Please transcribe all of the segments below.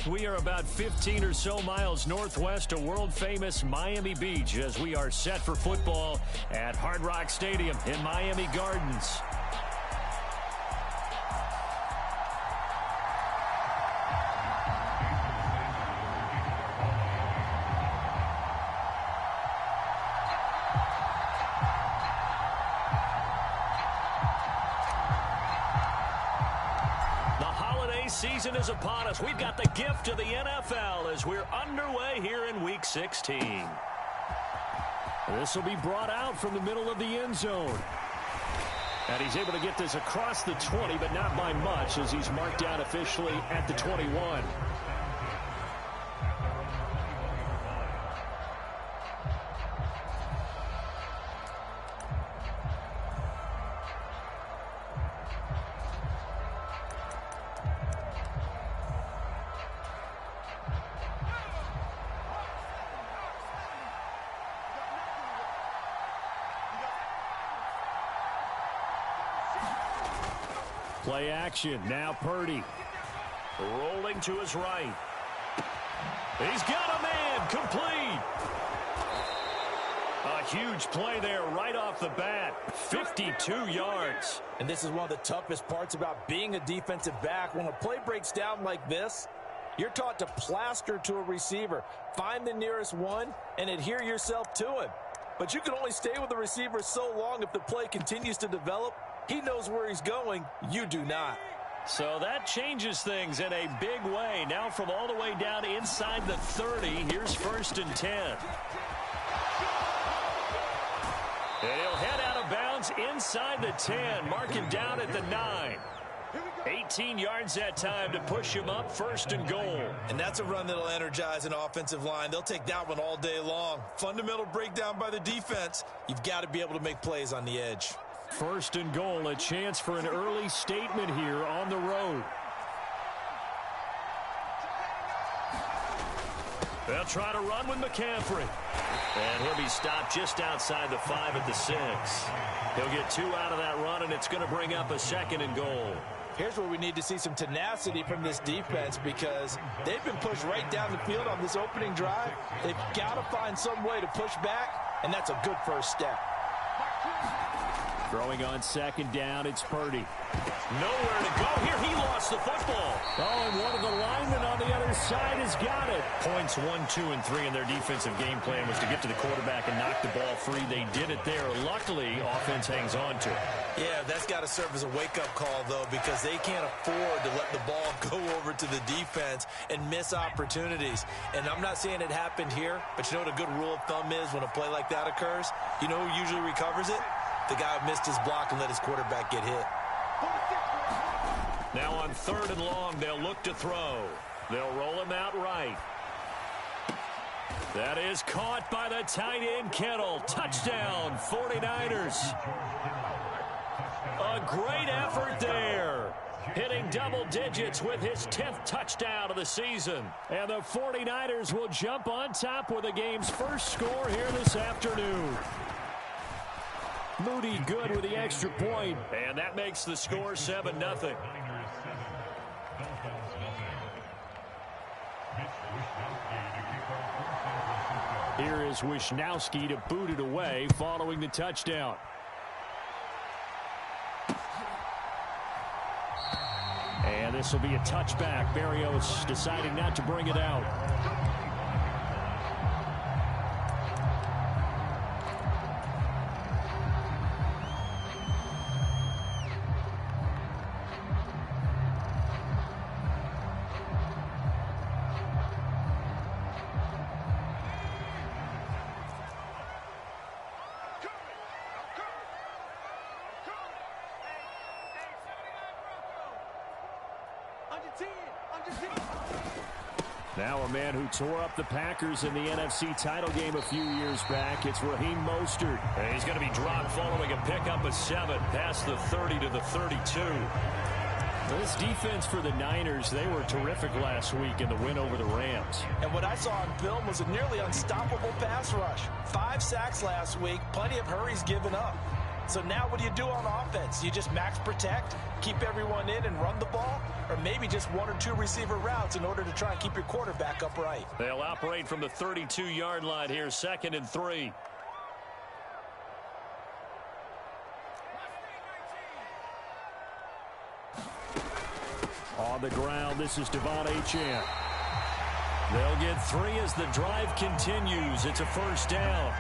We are about 15 or so miles northwest of world-famous Miami Beach as we are set for football at Hard Rock Stadium in Miami Gardens. Season is upon us. We've got the gift of the NFL as we're underway here in Week 16. This will be brought out from the middle of the end zone. And he's able to get this across the 20, but not by much as he's marked down officially at the 21. Play action. Now Purdy. Rolling to his right. He's got a man. Complete. A huge play there right off the bat. 52 yards. And this is one of the toughest parts about being a defensive back. When a play breaks down like this, you're taught to plaster to a receiver. Find the nearest one and adhere yourself to him. But you can only stay with the receiver so long if the play continues to develop. He knows where he's going. You do not. So that changes things in a big way. Now from all the way down inside the 30, here's 1st and 10. And he'll head out of bounds inside the 10, marking down at the 9. 18 yards that time to push him up, 1st and goal. And that's a run that'll energize an offensive line. They'll take that one all day long. Fundamental breakdown by the defense. You've got to be able to make plays on the edge. 1st and goal, a chance for an early statement here on the road. They'll try to run with McCaffrey. And he'll be stopped just outside the 5 at the 6. He'll get 2 out of that run, and it's going to bring up a 2nd and goal. Here's where we need to see some tenacity from this defense because they've been pushed right down the field on this opening drive. They've got to find some way to push back, and that's a good first step. Throwing on 2nd down, it's Purdy. Nowhere to go here. He lost the football. Oh, and one of the linemen on the other side has got it. Points 1, 2, and 3 in their defensive game plan was to get to the quarterback and knock the ball free. They did it there. Luckily, offense hangs on to it. Yeah, that's got to serve as a wake-up call, though, because they can't afford to let the ball go over to the defense and miss opportunities. And I'm not saying it happened here, but you know what a good rule of thumb is when a play like that occurs? You know who usually recovers it? The guy who missed his block and let his quarterback get hit. Now on 3rd and long, they'll look to throw. They'll roll him out right. That is caught by the tight end, Kittle. Touchdown, 49ers. A great effort there. Hitting double digits with his 10th touchdown of the season. And the 49ers will jump on top with the game's first score here this afternoon. Moody good with the extra point. And that makes the score 7-0. Here is Wisnowski to boot it away following the touchdown. And this will be a touchback. Berrios deciding not to bring it out. Now a man who tore up the Packers in the NFC title game a few years back. It's Raheem Mostert. And he's going to be dropped following a pickup of 7 past the 30 to the 32. This defense for the Niners, they were terrific last week in the win over the Rams. And what I saw on film was a nearly unstoppable pass rush. 5 sacks last week, plenty of hurries given up. So now what do you do on offense? You just max protect, keep everyone in and run the ball, or maybe just one or two receiver routes in order to try and keep your quarterback upright. They'll operate from the 32-yard line here, 2nd and 3. On the ground, this is Devon Achane. They'll get 3 as the drive continues. It's a first down.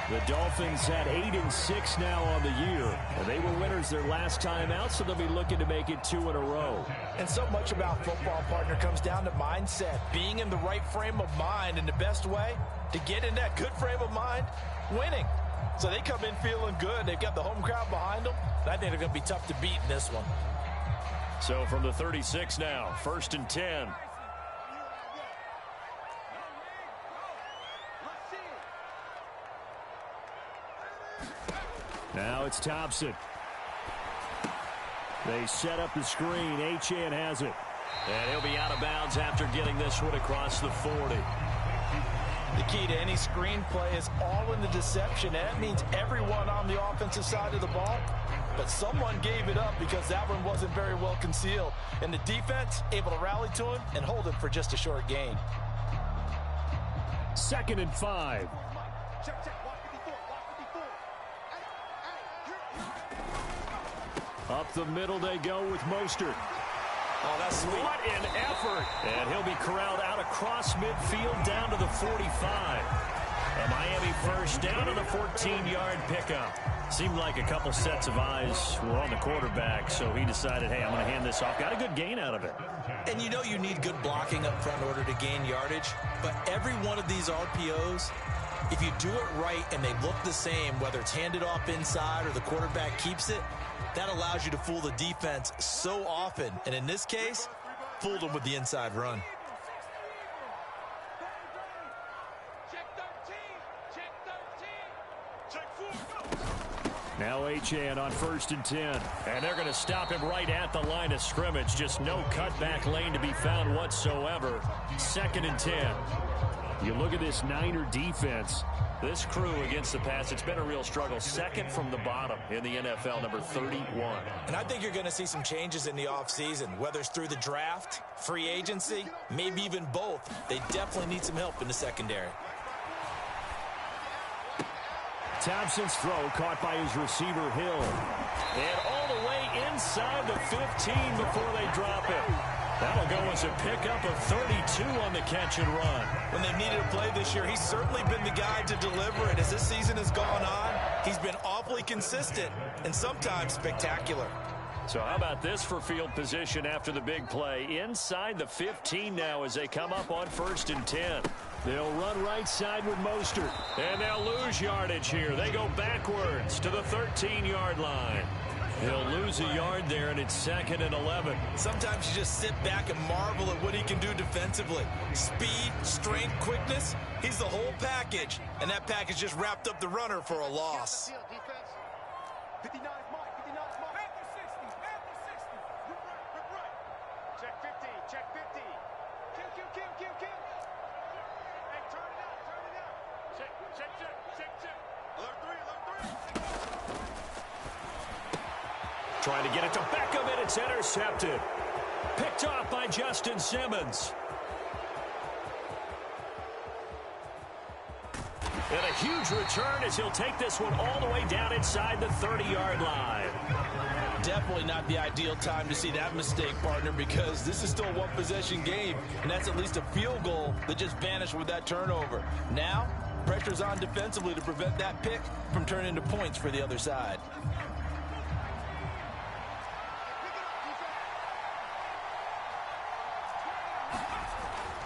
The Dolphins had 8-6 now on the year. And they were winners their last time out, so they'll be looking to make it 2 in a row. And so much about football, partner, comes down to mindset. Being in the right frame of mind, and the best way to get in that good frame of mind, winning. So they come in feeling good. They've got the home crowd behind them. I think they're going to be tough to beat in this one. So from the 36 now, 1st and 10. Now it's Thompson. They set up the screen. Achane has it. And he'll be out of bounds after getting this one across the 40. The key to any screen play is all in the deception. And that means everyone on the offensive side of the ball. But someone gave it up because that one wasn't very well concealed. And the defense able to rally to him and hold him for just a short gain. 2nd and 5. Up the middle they go with Mostert. Oh, that's sweet. What an effort. And he'll be corralled out across midfield down to the 45. A Miami first down and a 14-yard pickup. Seemed like a couple sets of eyes were on the quarterback, so he decided, hey, I'm going to hand this off. Got a good gain out of it. And you know you need good blocking up front in order to gain yardage. But every one of these RPOs, if you do it right and they look the same, whether it's handed off inside or the quarterback keeps it, that allows you to fool the defense so often. And in this case, fooled them with the inside run. Now Achane on 1st and 10. And they're going to stop him right at the line of scrimmage. Just no cutback lane to be found whatsoever. 2nd and 10. You look at this Niner defense. This crew against the pass, it's been a real struggle. 2nd from the bottom in the NFL, number 31. And I think you're going to see some changes in the offseason, whether it's through the draft, free agency, maybe even both. They definitely need some help in the secondary. Thompson's throw caught by his receiver, Hill. And all the way inside the 15 before they drop it. That'll go as a pickup of 32 on the catch and run. When they needed a play this year, he's certainly been the guy to deliver it. As this season has gone on, he's been awfully consistent and sometimes spectacular. So how about this for field position after the big play? Inside the 15 now as they come up on 1st and 10. They'll run right side with Mostert. And they'll lose yardage here. They go backwards to the 13-yard line. He'll lose a yard there, and it's 2nd and 11. Sometimes you just sit back and marvel at what he can do defensively. Speed, strength, quickness, he's the whole package. And that package just wrapped up the runner for a loss. Trying to get it to Beckham, and it's intercepted. Picked off by Justin Simmons. And a huge return as he'll take this one all the way down inside the 30-yard line. Definitely not the ideal time to see that mistake, partner, because this is still a one-possession game, and that's at least a field goal that just vanished with that turnover. Now, pressure's on defensively to prevent that pick from turning into points for the other side.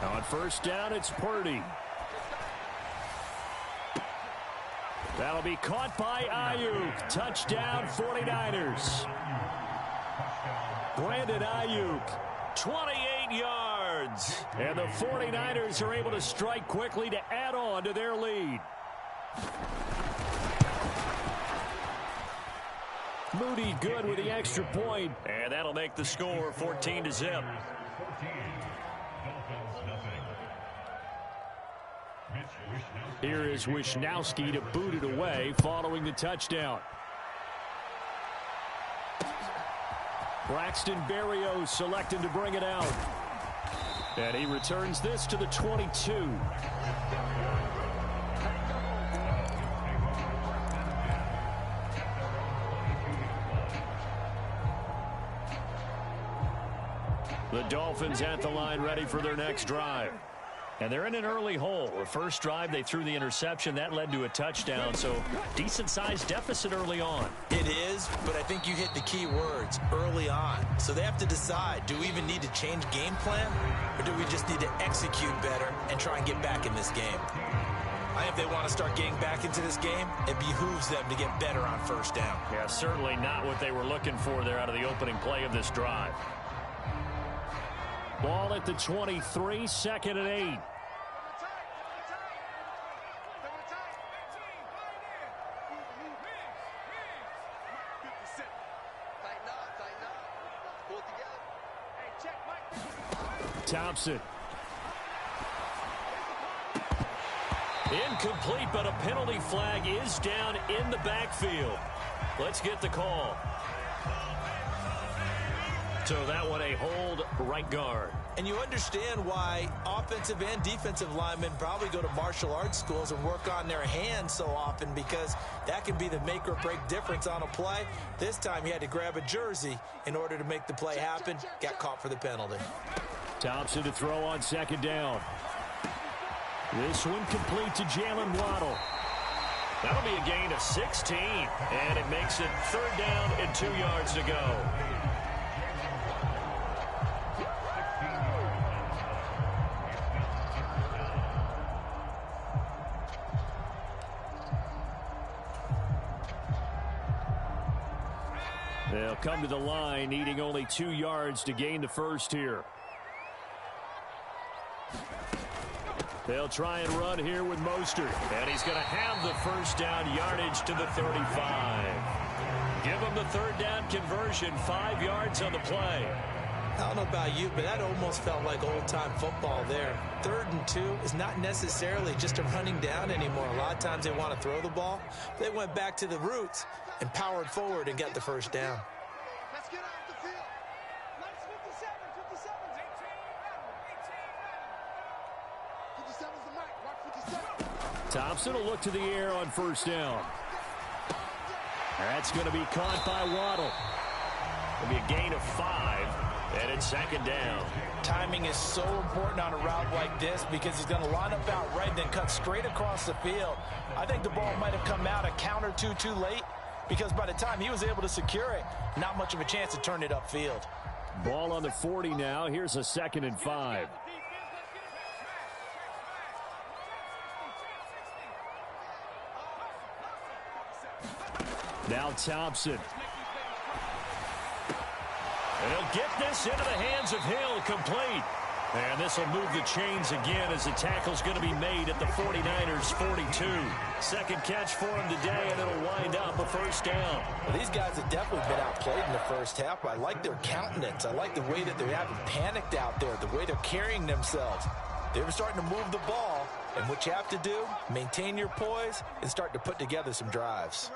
On 1st down, it's Purdy. That'll be caught by Ayuk. Touchdown, 49ers. Brandon Ayuk, 28 yards. And the 49ers are able to strike quickly to add on to their lead. Moody good with the extra point. And that'll make the score 14-0. Here is Wisnowski to boot it away following the touchdown. Braxton Berrios selecting to bring it out. And he returns this to the 22. The Dolphins at the line ready for their next drive. And they're in an early hole. The first drive, they threw the interception. That led to a touchdown, so decent-sized deficit early on. It is, but I think you hit the key words, early on. So they have to decide, do we even need to change game plan, or do we just need to execute better and try and get back in this game? I think if they want to start getting back into this game, it behooves them to get better on first down. Yeah, certainly not what they were looking for there out of the opening play of this drive. Ball at the 23, 2nd and 8. Thompson. Incomplete, but a penalty flag is down in the backfield. Let's get the call. So that one a hold right guard. And you understand why offensive and defensive linemen probably go to martial arts schools and work on their hands so often, because that can be the make or break difference on a play. This time he had to grab a jersey in order to make the play happen. Got caught for the penalty. Thompson to throw on 2nd down. This one complete to Jalen Waddle. That'll be a gain of 16, and it makes it 3rd down and 2 yards to go. They'll come to the line, needing only 2 yards to gain the first here. They'll try and run here with Mostert. And he's going to have the first down yardage to the 35. Give him the 3rd down conversion, 5 yards on the play. I don't know about you, but that almost felt like old-time football there. 3rd and 2 is not necessarily just a running down anymore. A lot of times they want to throw the ball. They went back to the roots and powered forward and got the first down. Let's get off the field. Let's 57, 57's the mic. Watch 57. Thompson will look to the air on 1st down. That's going to be caught by Waddle. It'll be a gain of 5, and it's 2nd down. Timing is so important on a route like this, because he's going to line up out right and then cut straight across the field. I think the ball might have come out a count or two too late, because by the time he was able to secure it, not much of a chance to turn it upfield. Ball on the 40 now. Here's a 2nd and 5. Now Thompson. And he'll get this into the hands of Hill, complete. And this will move the chains again as the tackle's going to be made at the 49ers' 42. 2nd catch for him today, and it'll wind up a 1st down. Well, these guys have definitely been outplayed in the first half. I like their countenance. I like the way that they haven't panicked out there, the way they're carrying themselves. They're starting to move the ball, and what you have to do, maintain your poise and start to put together some drives.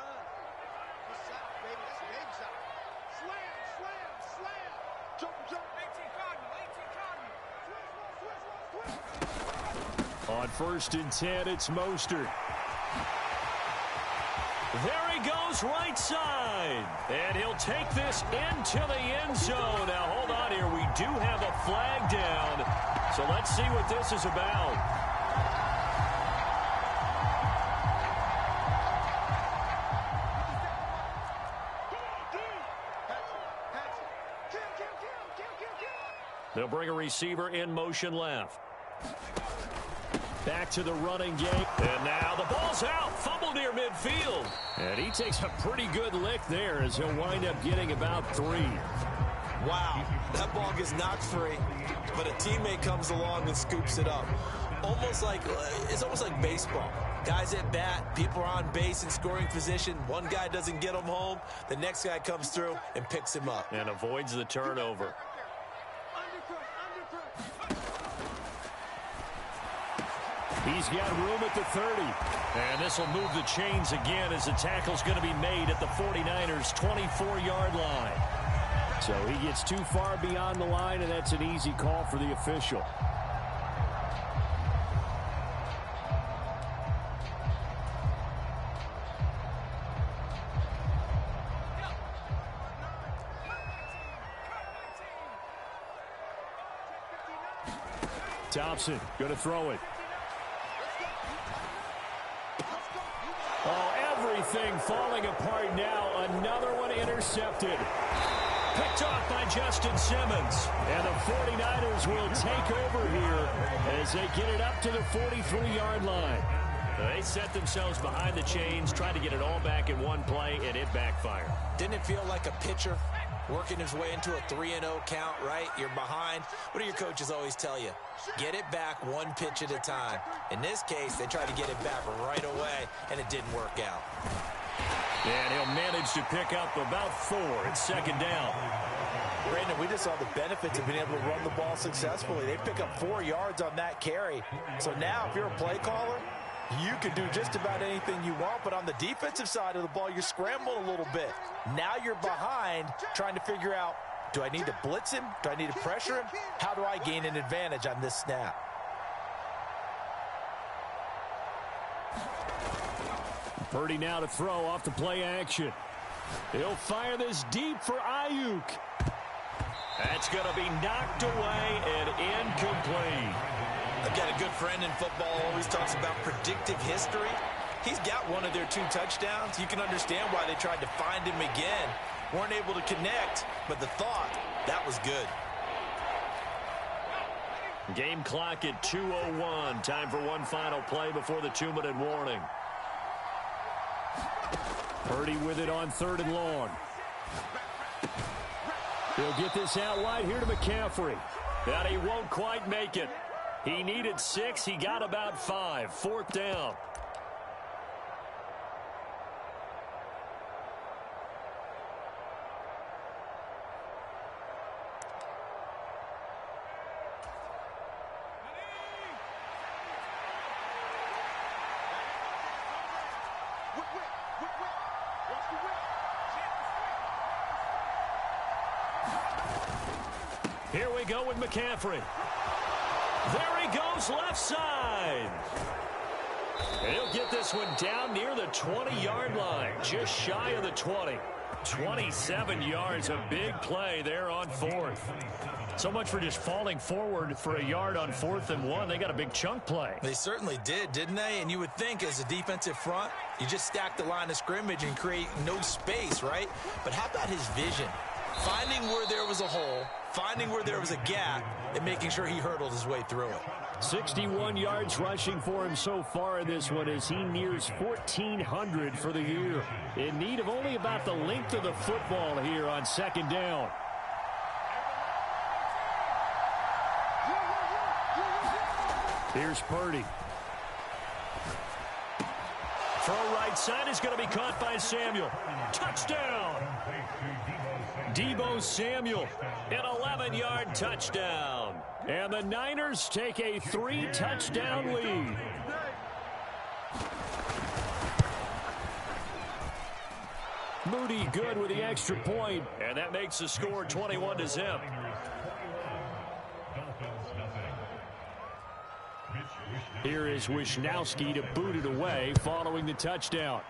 On 1st and 10, it's Mostert. There he goes, right side. And he'll take this into the end zone. Now, hold on here. We do have a flag down. So let's see what this is about. They'll bring a receiver in motion left. Back to the running game. And now the ball's out. Fumble near midfield. And he takes a pretty good lick there as he'll wind up getting about 3. Wow, that ball gets knocked free, but a teammate comes along and scoops it up. It's almost like baseball. Guys at bat, people are on base in scoring position. One guy doesn't get him home. The next guy comes through and picks him up. And avoids the turnover. He's got room at the 30. And this will move the chains again as the tackle's going to be made at the 49ers' 24-yard line. So he gets too far beyond the line, and that's an easy call for the official. Thompson going to throw it. Oh, everything falling apart now. Another one intercepted. Picked off by Justin Simmons. And the 49ers will take over here as they get it up to the 43-yard line. They set themselves behind the chains, tried to get it all back in one play, and it backfired. Didn't it feel like a pitcher working his way into a 3-0 count, right? You're behind. What do your coaches always tell you? Get it back one pitch at a time. In this case, they tried to get it back right away, and it didn't work out. And he'll manage to pick up about 4 at second down. Brandon, we just saw the benefits of being able to run the ball successfully. They pick up 4 yards on that carry. So now, if you're a play caller, you can do just about anything you want, but on the defensive side of the ball, you're scrambling a little bit. Now you're behind trying to figure out, do I need to blitz him? Do I need to pressure him? How do I gain an advantage on this snap? Purdy now to throw off the play action. He'll fire this deep for Ayuk. That's going to be knocked away and incomplete. I've got a good friend in football, always talks about predictive history. He's got one of their 2 touchdowns. You can understand why they tried to find him again. Weren't able to connect, but the thought, that was good. Game clock at 2:01. Time for one final play before the 2-minute warning. Purdy with it on 3rd and long. He'll get this out wide here to McCaffrey. But he won't quite make it. He needed 6. He got about 5. 4th down. Here we go with McCaffrey. There he goes, left side. He'll get this one down near the 20-yard line, just shy of the 20. 27 yards, a big play there on 4th. So much for just falling forward for a yard on 4th and 1. They got a big chunk play. They certainly did, didn't they? And you would think as a defensive front, you just stack the line of scrimmage and create no space, right? But how about his vision? Finding where there was a hole, finding where there was a gap, and making sure he hurdled his way through it. 61 yards rushing for him so far in this one as he nears 1,400 for the year. In need of only about the length of the football here on 2nd down. Here's Purdy. Throw right side is going to be caught by Samuel. Touchdown! Deebo Samuel, an 11-yard touchdown. And the Niners take a 3-touchdown lead. Moody good with the extra point, and that makes the score 21-0. Here is Wisnowski to boot it away following the touchdown.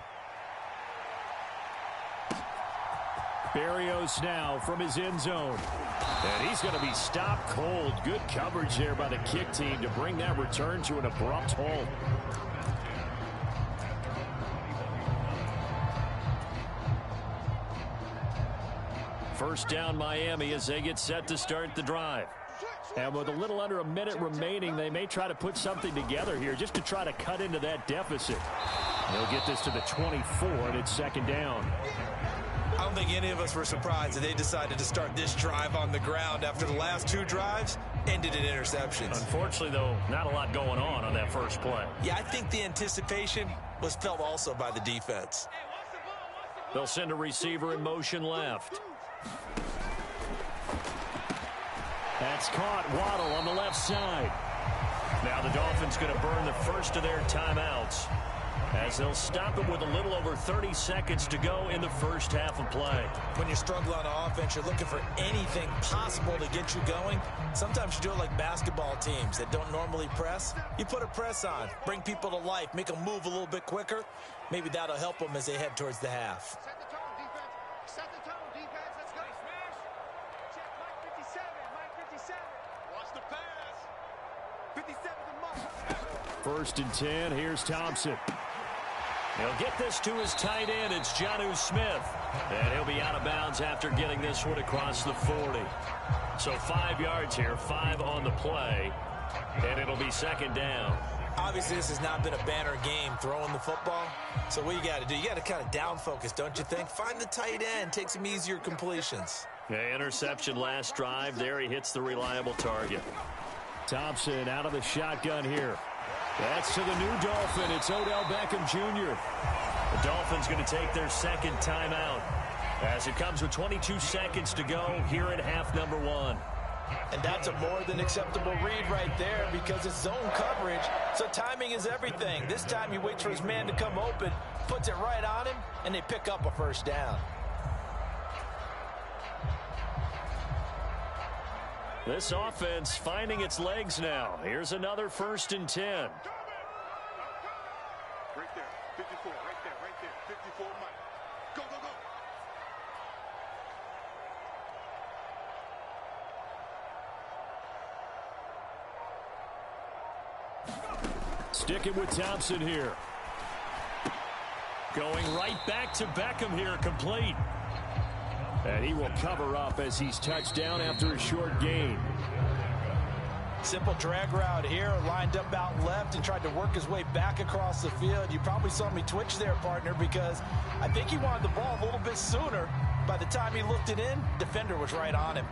Berrios now from his end zone. And he's going to be stopped cold. Good coverage there by the kick team to bring that return to an abrupt halt. First down Miami as they get set to start the drive. And with a little under a minute remaining, they may try to put something together here just to try to cut into that deficit. They'll get this to the 24, and it's 2nd down. I don't think any of us were surprised that they decided to start this drive on the ground after the last 2 drives ended in interceptions. Unfortunately, though, not a lot going on that first play. Yeah, I think the anticipation was felt also by the defense. They'll send a receiver in motion left. That's caught. Waddle on the left side. Now the Dolphins going to burn the first of their timeouts as they'll stop it with a little over 30 seconds to go in the first half of play. When you struggle on offense, you're looking for anything possible to get you going. Sometimes you do it like basketball teams that don't normally press. You put a press on, bring people to life, make them move a little bit quicker. Maybe that'll help them as they head towards the half. Set the tone, defense. Set the tone, defense. Let's go. Smash. Check Mike 57. Mike 57. Watch the pass. 57's a must. First and 10. Here's Thompson. He'll get this to his tight end. It's Jonnu Smith. And he'll be out of bounds after getting this one across the 40. So 5 yards here, 5 on the play. And it'll be second down. Obviously, this has not been a banner game throwing the football. So what you got to do, you got to kind of down focus, don't you think? Find the tight end, take some easier completions. Yeah, interception last drive. There he hits the reliable target. Thompson out of the shotgun here. That's to the new Dolphin. It's Odell Beckham Jr. The Dolphins going to take their second timeout as it comes with 22 seconds to go here at half number 1. And that's a more than acceptable read right there because it's zone coverage, so timing is everything. This time he waits for his man to come open, puts it right on him, and they pick up a first down. This offense finding its legs now. Here's another first and 10. Right there. 54. Right there. 54, Mike. Go, go, go. Sticking with Thompson here. Going right back to Beckham here, complete. And he will cover up as he's touched down after a short gain. Simple drag route here, lined up out left and tried to work his way back across the field. You probably saw me twitch there, partner, because I think he wanted the ball a little bit sooner. By the time he looked it in, defender was right on him.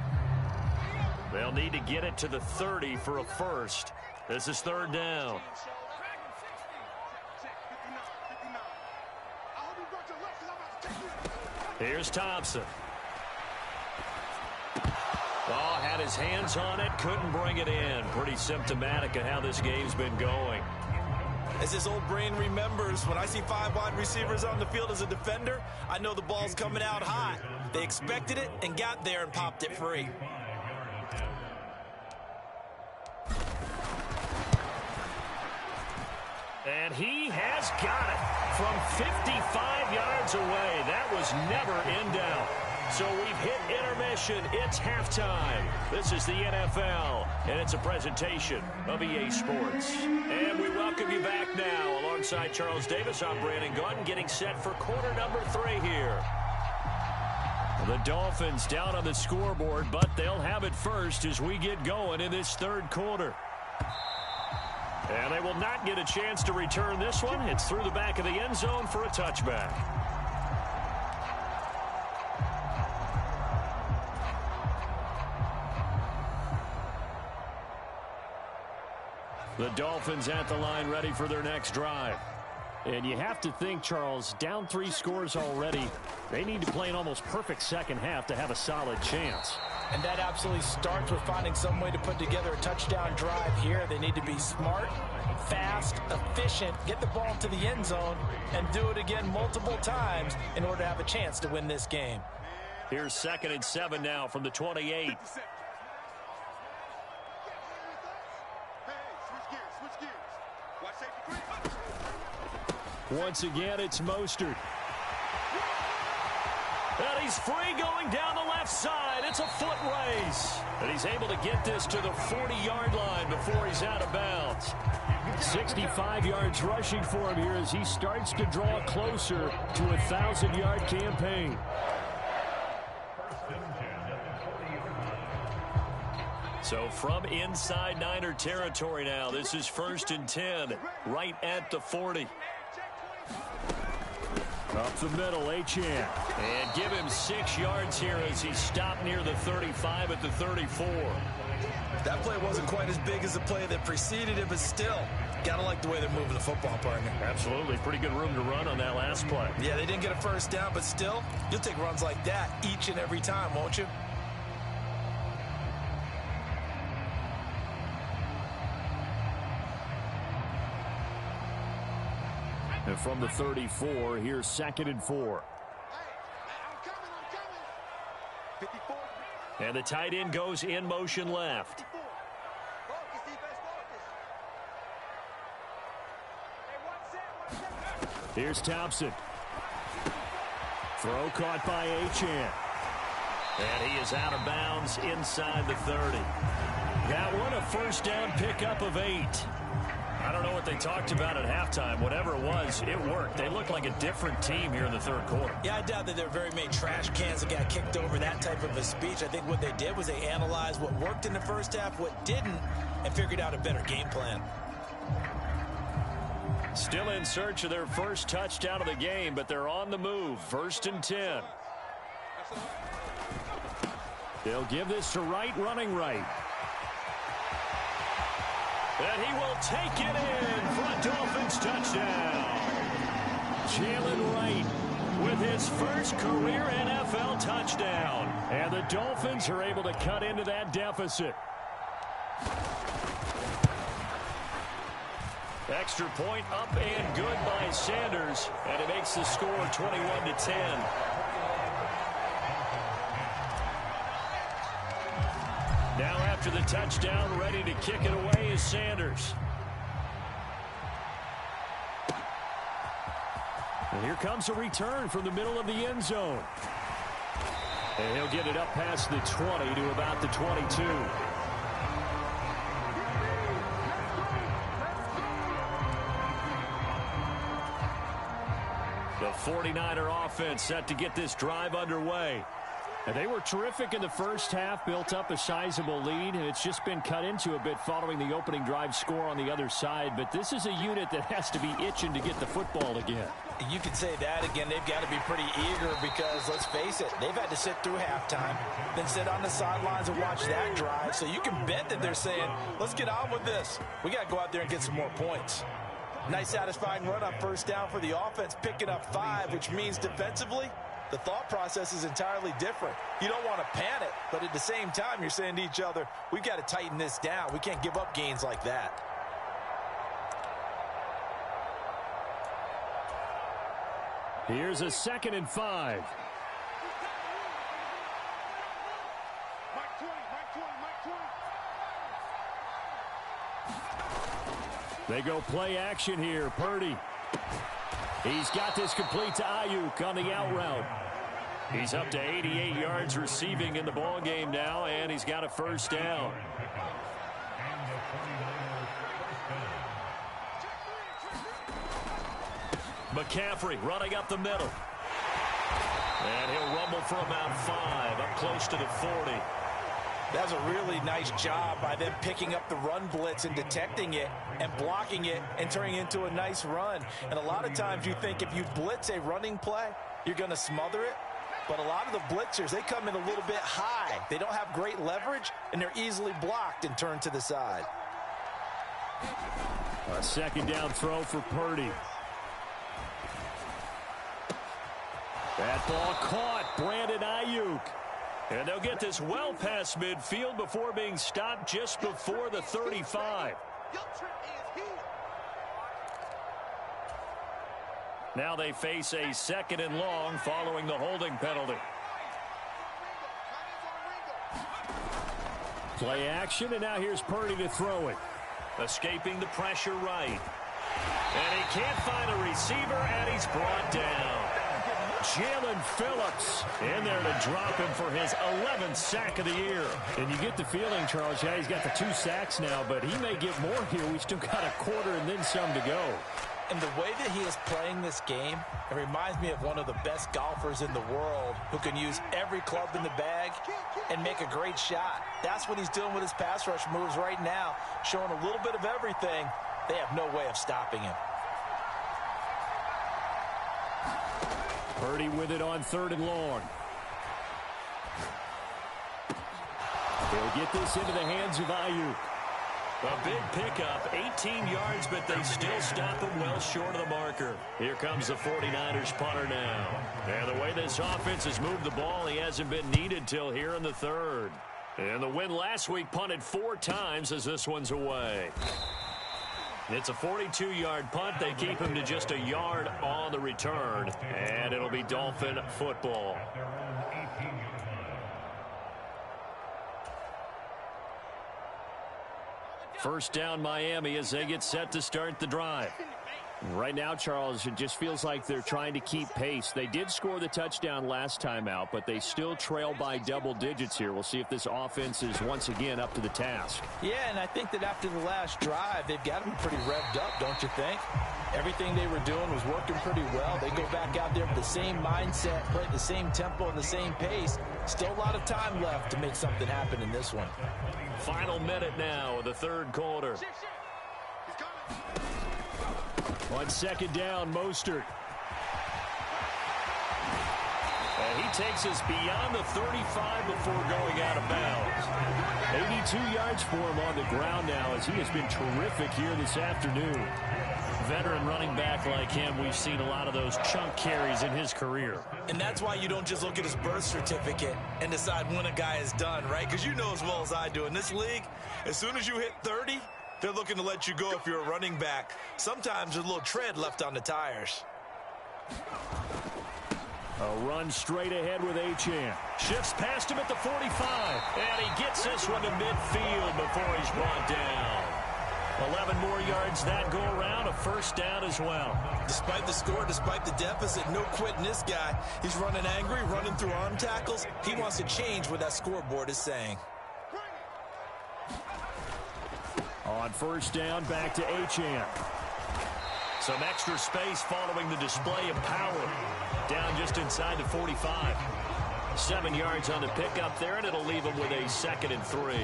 They'll need to get it to the 30 for a first. This is third down. Here's Thompson. Oh, had his hands on it, couldn't bring it in. Pretty symptomatic of how this game's been going. As his old brain remembers, when I see 5 wide receivers on the field as a defender, I know the ball's coming out hot. They expected it and got there and popped it free. And he has got it from 55 yards away. That was never in doubt. So we've hit intermission. It's halftime. This is the NFL, and it's a presentation of EA Sports. And we welcome you back now. Alongside Charles Davis, I'm Brandon Gunn, getting set for quarter number 3 here. The Dolphins down on the scoreboard, but they'll have it first as we get going in this third quarter. And they will not get a chance to return this one. It's through the back of the end zone for a touchback. The Dolphins at the line ready for their next drive. And you have to think, Charles, down 3 scores already. They need to play an almost perfect second half to have a solid chance. And that absolutely starts with finding some way to put together a touchdown drive here. They need to be smart, fast, efficient, get the ball to the end zone, and do it again multiple times in order to have a chance to win this game. Here's 2nd and 7 now from the 28. Once again, it's Mostert. And he's free going down the left side. It's a foot race. And he's able to get this to the 40-yard line before he's out of bounds. 65 yards rushing for him here as he starts to draw closer to a 1,000-yard campaign. So from inside Niner territory now, this is 1st and 10, right at the 40. Up the middle, Achane. And give him 6 yards here as he stopped near the 35 at the 34. That play wasn't quite as big as the play that preceded it, but still, gotta like the way they're moving the football, partner. Absolutely. Pretty good room to run on that last play. Yeah, they didn't get a first down, but still, you'll take runs like that each and every time, won't you? And from the 34, here's 2nd and 4. Hey, I'm coming. 54. And the tight end goes in motion left. 54. Focus, defense, focus. Hey, 1 set. Here's Thompson. Throw caught by Achane. And he is out of bounds inside the 30. That one a first down pickup of 8. I don't know what they talked about at halftime. Whatever it was, it worked. They looked like a different team here in the 3rd quarter. Yeah, I doubt that there were very many trash cans that got kicked over, that type of a speech. I think what they did was they analyzed what worked in the first half, what didn't, and figured out a better game plan. Still in search of their first touchdown of the game, but they're on the move. 1st and 10. They'll give this to Wright, running right. And he will take it in for a Dolphins touchdown. Jalen Wright with his first career NFL touchdown. And the Dolphins are able to cut into that deficit. Extra point up and good by Sanders. And it makes the score 21-10. Now after the touchdown, ready to kick it away is Sanders. And here comes a return from the middle of the end zone. And he'll get it up past the 20 to about the 22. The 49er offense set to get this drive underway. And they were terrific in the first half, built up a sizable lead, and it's just been cut into a bit following the opening drive score on the other side. But this is a unit that has to be itching to get the football again. You could say that again. They've got to be pretty eager because, let's face it, they've had to sit through halftime, then sit on the sidelines and watch that drive. So you can bet that they're saying, let's get on with this. We got to go out there and get some more points. Nice satisfying run on first down for the offense, picking up 5, which means defensively, the thought process is entirely different. You don't want to panic, but at the same time, you're saying to each other, we've got to tighten this down. We can't give up gains like that. Here's a 2nd and 5. Mike 20. They go play action here. Purdy. He's got this complete to Ayuk on the out route. He's up to 88 yards receiving in the ball game now, and he's got a first down. McCaffrey running up the middle. And he'll rumble for about 5, up close to the 40. That's a really nice job by them picking up the run blitz and detecting it and blocking it and turning it into a nice run. And a lot of times you think if you blitz a running play, you're going to smother it. But a lot of the blitzers, they come in a little bit high. They don't have great leverage, and they're easily blocked and turned to the side. A 2nd down throw for Purdy. That ball caught. Brandon Ayuk. And they'll get this well past midfield before being stopped just before the 35. Now they face a 2nd and long following the holding penalty. Play action, and now here's Purdy to throw it. Escaping the pressure right. And he can't find a receiver, and he's brought down. Jalen Phillips in there to drop him for his 11th sack of the year. And you get the feeling, Charles, yeah, he's got the 2 sacks now, but he may get more here. We still got a quarter and then some to go. And the way that he is playing this game, it reminds me of one of the best golfers in the world who can use every club in the bag and make a great shot. That's what he's doing with his pass rush moves right now, showing a little bit of everything. They have no way of stopping him. Purdy with it on 3rd and long. He'll get this into the hands of Ayuk. A big pickup, 18 yards, but they still stop him well short of the marker. Here comes the 49ers punter now. And the way this offense has moved the ball, he hasn't been needed till here in the 3rd. And the win last week punted 4 times as this one's away. It's a 42-yard punt. They keep him to just a yard on the return, and it'll be Dolphin football. First down, Miami, as they get set to start the drive. Right now, Charles, it just feels like they're trying to keep pace. They did score the touchdown last time out, but they still trail by double digits here. We'll see if this offense is once again up to the task. Yeah, and I think that after the last drive, they've got to be pretty revved up, don't you think? Everything they were doing was working pretty well. They go back out there with the same mindset, play at the same tempo and the same pace. Still a lot of time left to make something happen in this one. Final minute now of the third quarter. On second down, Mostert. And he takes us beyond the 35 before going out of bounds. 82 yards for him on the ground now, as he has been terrific here this afternoon. Veteran running back like him, we've seen a lot of those chunk carries in his career. And that's why you don't just look at his birth certificate and decide when a guy is done, right? Because you know as well as I do, in this league, as soon as you hit 30, they're looking to let you go if you're a running back. Sometimes there's a little tread left on the tires. A run straight ahead with Achane. Shifts past him at the 45. And he gets this one to midfield before he's brought down. 11 more yards that go around, a first down as well. Despite the score, despite the deficit, no quitting this guy. He's running angry, running through arm tackles. He wants to change what that scoreboard is saying. On first down, back to Achane. Some extra space following the display of power. Down just inside the 45. 7 yards on the pickup there, and it'll leave him with a 2nd and 3.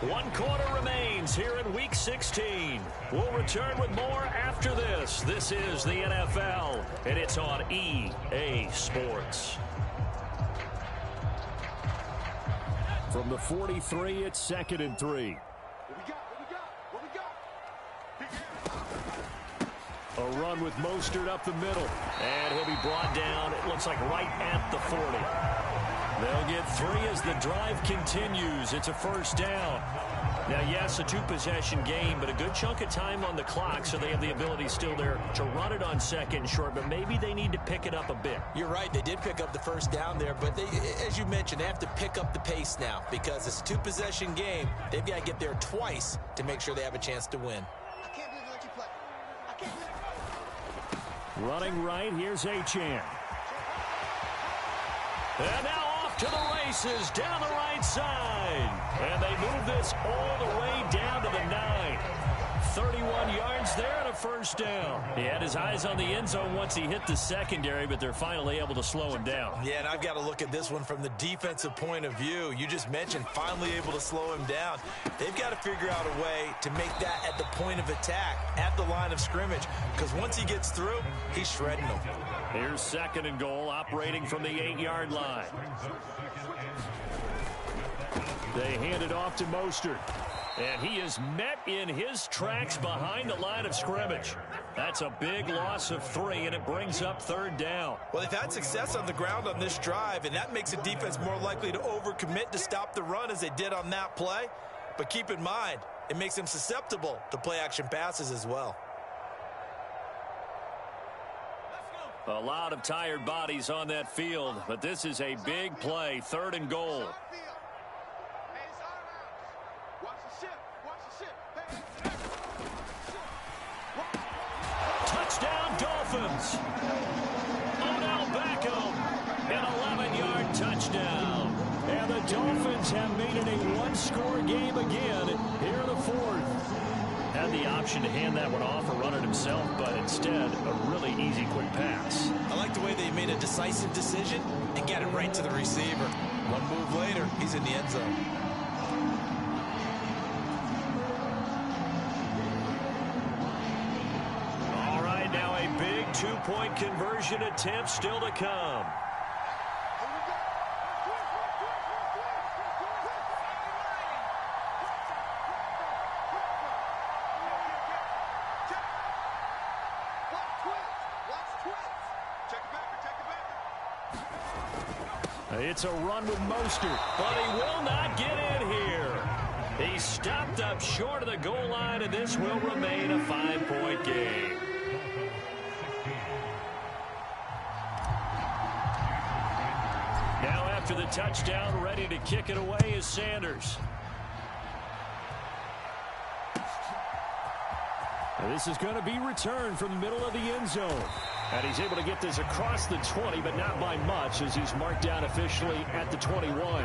1 quarter remains here in Week 16. We'll return with more after this. This is the NFL, and it's on EA Sports. From the 43, it's 2nd and 3. A run with Mostert up the middle. And he'll be brought down, it looks like right at the 40. They'll get 3 as the drive continues. It's a first down. Now, yes, a 2-possession game, but a good chunk of time on the clock, so they have the ability still there to run it on 2nd and short, but maybe they need to pick it up a bit. You're right. They did pick up the first down there, but they, as you mentioned, they have to pick up the pace now because it's a 2-possession game. They've got to get there twice to make sure they have a chance to win. I can't believe they let you play. I can't believe Running right, here's Achane. And now off to the races down the right side. And they move this all the way down to the 9. 31 yards there and a first down. He had his eyes on the end zone once he hit the secondary, but they're finally able to slow him down. Yeah, and I've got to look at this one from the defensive point of view. You just mentioned finally able to slow him down. They've got to figure out a way to make that at the point of attack, at the line of scrimmage, because once he gets through, he's shredding them. Here's 2nd and goal, operating from the 8-yard line. They hand it off to Mostert. And he is met in his tracks behind the line of scrimmage. That's a big loss of 3, and it brings up 3rd down. Well, they've had success on the ground on this drive, and that makes a defense more likely to overcommit to stop the run as they did on that play. But keep in mind, it makes them susceptible to play-action passes as well. A lot of tired bodies on that field, but this is a big play, 3rd and goal. Touchdown, Dolphins. Odell Beckham, an 11-yard touchdown. And the Dolphins have made it a 1-score game again here in the 4th. Had the option to hand that one off or run it himself, but instead, a really easy quick pass. I like the way they made a decisive decision and got it right to the receiver. One move later, he's in the end zone. All right, now a big 2-point conversion attempt still to come. It's a run with Mostert, but he will not get in here. He stopped up short of the goal line, and this will remain a 5-point game. Now after the touchdown, ready to kick it away is Sanders. And this is going to be returned from the middle of the end zone. And he's able to get this across the 20, but not by much, as he's marked down officially at the 21.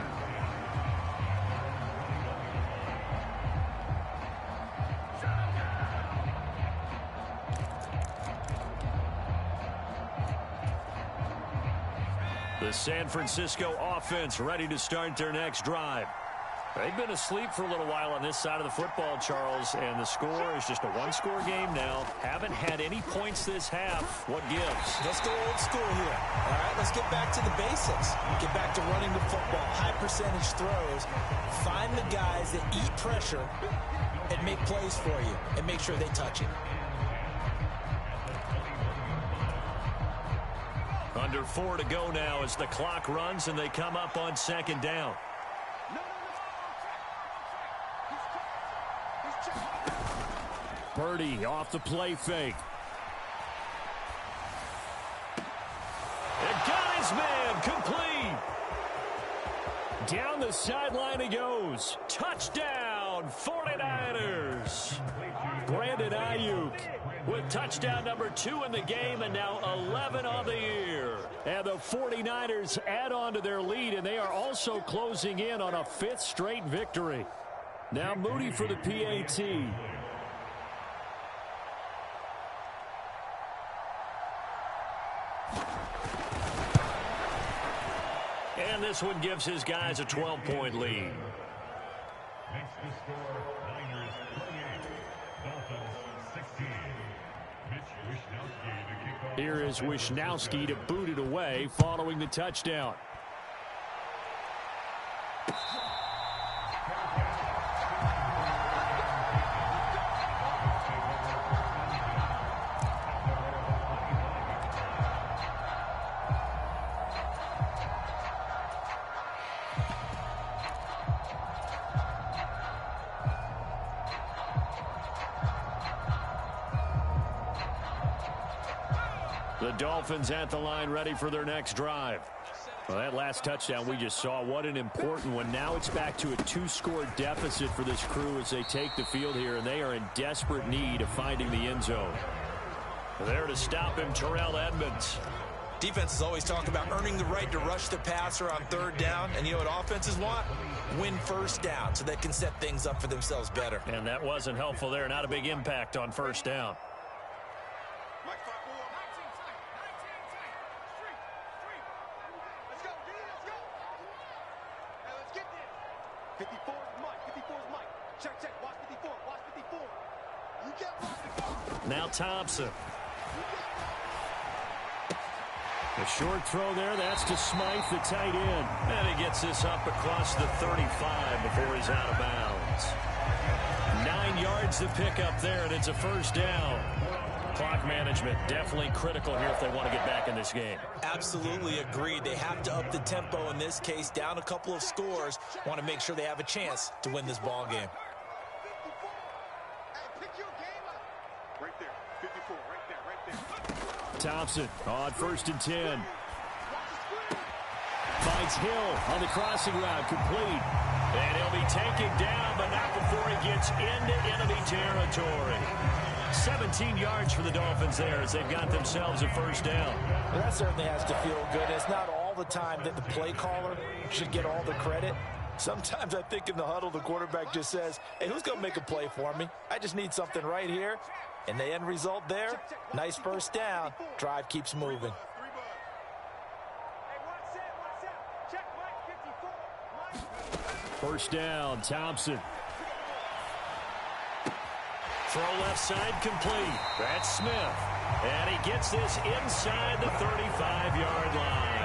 The San Francisco offense ready to start their next drive. They've been asleep for a little while on this side of the football, Charles, and the score is just a one-score game now. Haven't had any points this half. What gives? Let's go old school here. All right, let's get back to the basics. Get back to running the football, high percentage throws. Find the guys that eat pressure and make plays for you and make sure they touch it. Under 4 to go now as the clock runs and they come up on second down. Purdy off the play fake. It got his man complete. Down the sideline he goes. Touchdown, 49ers. Brandon Ayuk with touchdown number 2 in the game and now 11 on the year. And the 49ers add on to their lead, and they are also closing in on a 5th straight victory. Now Moody for the PAT. And this one gives his guys a 12-point lead. Next to score, Niners 28, Dolphins 16. Here is Wishnowski to boot it away following the touchdown. The Dolphins at the line ready for their next drive. Well, that last touchdown we just saw, what an important one. Now it's back to a 2-score deficit for this crew as they take the field here, and they are in desperate need of finding the end zone. There to stop him, Terrell Edmonds. Defenses always talk about earning the right to rush the passer on 3rd down, and you know what offenses want? Win 1st down so they can set things up for themselves better. And that wasn't helpful there. Not a big impact on 1st down. Now Thompson. A short throw there. That's to Smythe, the tight end. And he gets this up across the 35 before he's out of bounds. 9 yards to pick up there, and it's a 1st down. Clock management definitely critical here if they want to get back in this game. Absolutely agreed. They have to up the tempo in this case, down a couple of scores. Want to make sure they have a chance to win this ball game. Thompson on 1st and 10. Finds Hill on the crossing route, complete. And he'll be taken down, but not before he gets into enemy territory. 17 yards for the Dolphins there as they've got themselves a 1st down. Well, that certainly has to feel good. It's not all the time that the play caller should get all the credit. Sometimes I think in the huddle, the quarterback just says, hey, who's going to make a play for me? I just need something right here. And the end result there, nice 1st down. Drive keeps moving. First down, Thompson. Throw left side complete. That's Smith. And he gets this inside the 35-yard line.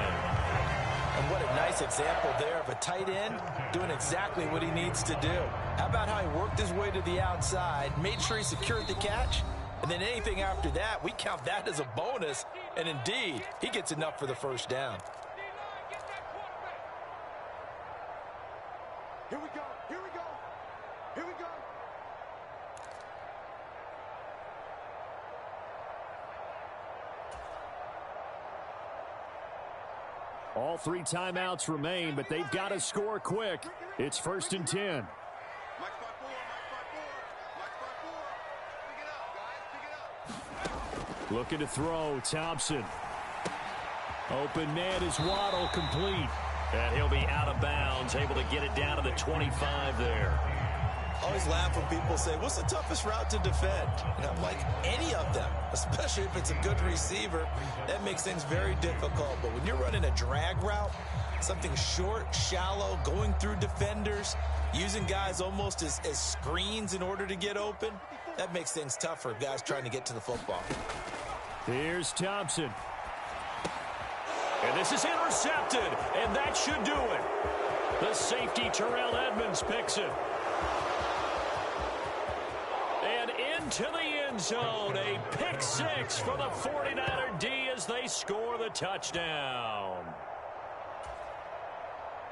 And what a nice example there of a tight end doing exactly what he needs to do. How about how he worked his way to the outside, made sure he secured the catch, and then anything after that, we count that as a bonus. And indeed, he gets enough for the 1st down. Here we go. Here we go. All 3 timeouts remain, but they've got to score quick. It's 1st and 10. Looking to throw, Thompson. Open man is Waddle, complete. And he'll be out of bounds, able to get it down to the 25 there. Always laugh when people say, what's the toughest route to defend? And I'm like, any of them, especially if it's a good receiver. That makes things very difficult. But when you're running a drag route, something short, shallow, going through defenders, using guys almost as screens in order to get open, that makes things tough for guys trying to get to the football. Here's Thompson. And this is intercepted, and that should do it. The safety, Terrell Edmonds, picks it. And into the end zone, a pick 6 for the 49er D as they score the touchdown.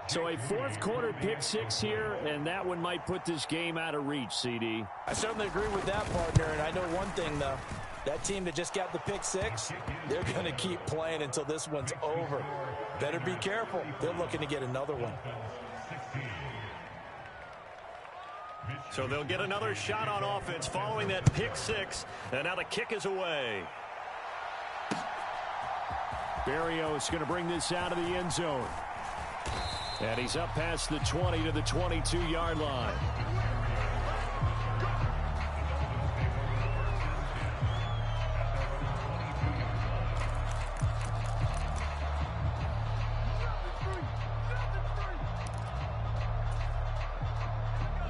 So a 4th quarter pick 6 here, and that one might put this game out of reach, CD. I certainly agree with that, partner, and I know one thing, though. That team that just got the pick 6, they're going to keep playing until this one's over. Better be careful. They're looking to get another one. So they'll get another shot on offense following that pick 6, and now the kick is away. Barrios going to bring this out of the end zone. And he's up past the 20 to the 22-yard line.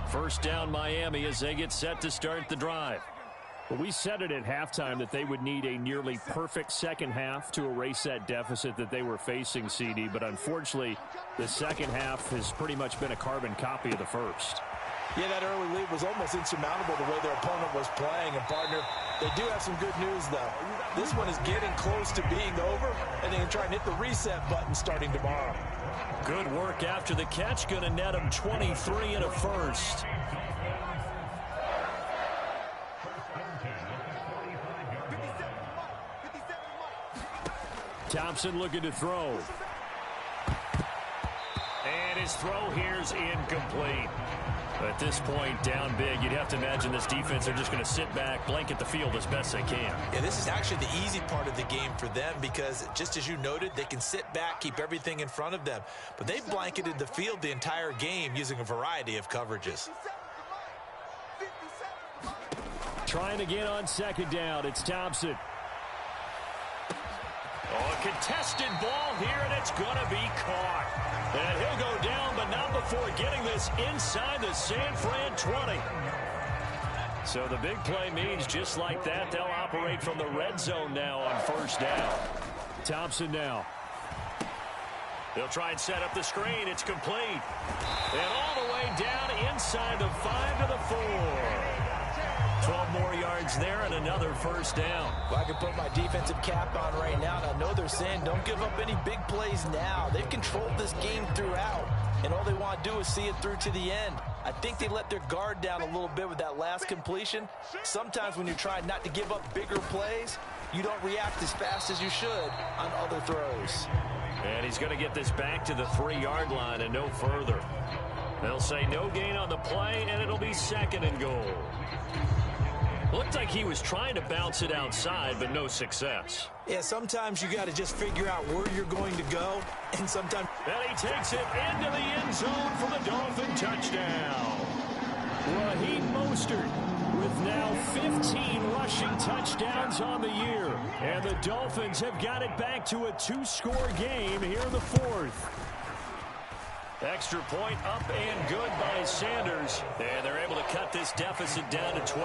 First down Miami as they get set to start the drive. Well, we said it at halftime that they would need a nearly perfect second half to erase that deficit that they were facing, CD. But unfortunately, the second half has pretty much been a carbon copy of the first. Yeah, that early lead was almost insurmountable the way their opponent was playing. And, partner, they do have some good news, though. This one is getting close to being over, and they can try and hit the reset button starting tomorrow. Good work after the catch. Going to net them 23 and a first. Thompson looking to throw. And his throw here's incomplete. At this point, down big, you'd have to imagine this defense are just going to sit back, blanket the field as best they can. Yeah, this is actually the easy part of the game for them because, just as you noted, they can sit back, keep everything in front of them. But they've blanketed the field the entire game using a variety of coverages. Trying again on second down. It's Thompson. Oh, a contested ball here, and it's going to be caught. And he'll go down, but not before getting this inside the San Fran 20. So the big play means just like that, they'll operate from the red zone now on first down. Thompson now. They'll try and set up the screen. It's complete. And all the way down inside the 5 to the 4. 12 more yards there and another first down. Well, I can put my defensive cap on right now, and I know they're saying don't give up any big plays now. They've controlled this game throughout, and all they want to do is see it through to the end. I think they let their guard down a little bit with that last completion. Sometimes when you're trying not to give up bigger plays, you don't react as fast as you should on other throws. And he's going to get this back to the 3-yard line and no further. They'll say no gain on the play, and it'll be 2nd and goal. Looked like he was trying to bounce it outside, but no success. Yeah, sometimes you got to just figure out where you're going to go, and sometimes... And he takes it into the end zone for the Dolphin touchdown. Raheem Mostert with now 15 rushing touchdowns on the year. And the Dolphins have got it back to a 2-score game here in the 4th. Extra point up and good by Sanders. And they're able to cut this deficit down to 12.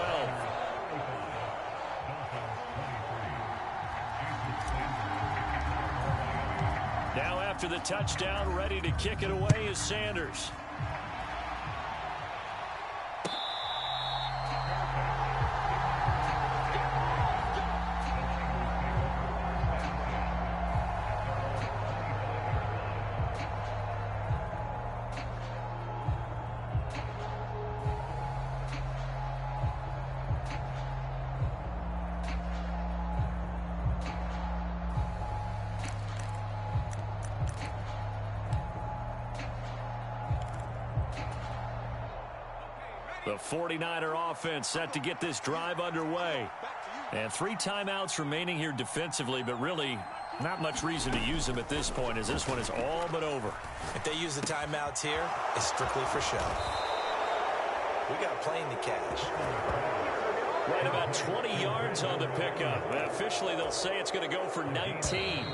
Now after the touchdown, ready to kick it away is Sanders. The 49er offense set to get this drive underway. And 3 timeouts remaining here defensively, but really not much reason to use them at this point as this one is all but over. If they use the timeouts here, it's strictly for show. We got a plane to catch. Right about 20 yards on the pickup. Officially, they'll say it's going to go for 19.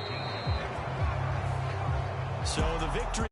So the victory.